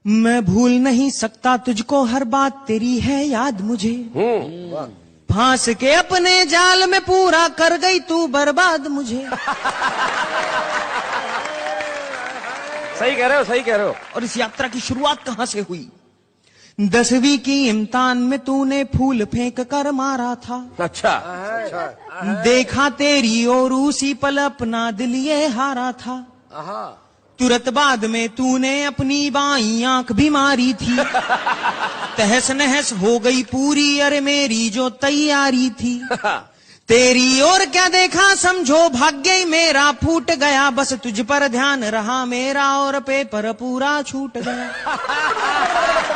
मैं भूल नहीं सकता तुझको, हर बात तेरी है याद मुझे। फांस के अपने जाल में पूरा कर गई तू बर्बाद मुझे। सही कह रहे हो, सही कह रहे हो। और इस यात्रा की शुरुआत कहां से हुई? 10वीं की इम्तिहान में तूने फूल फेंक कर मारा था। अच्छा। देखा तेरी और उसी पल अपना दिल ये हारा था। तुरंत बाद में तूने अपनी बाईं आंख भी मारी थी। तहस नहस हो गई पूरी अरे मेरी जो तैयारी थी। तेरी और क्या देखा समझो भाग्य ही मेरा फूट गया। बस तुझ पर ध्यान रहा मेरा और पेपर पूरा छूट गया।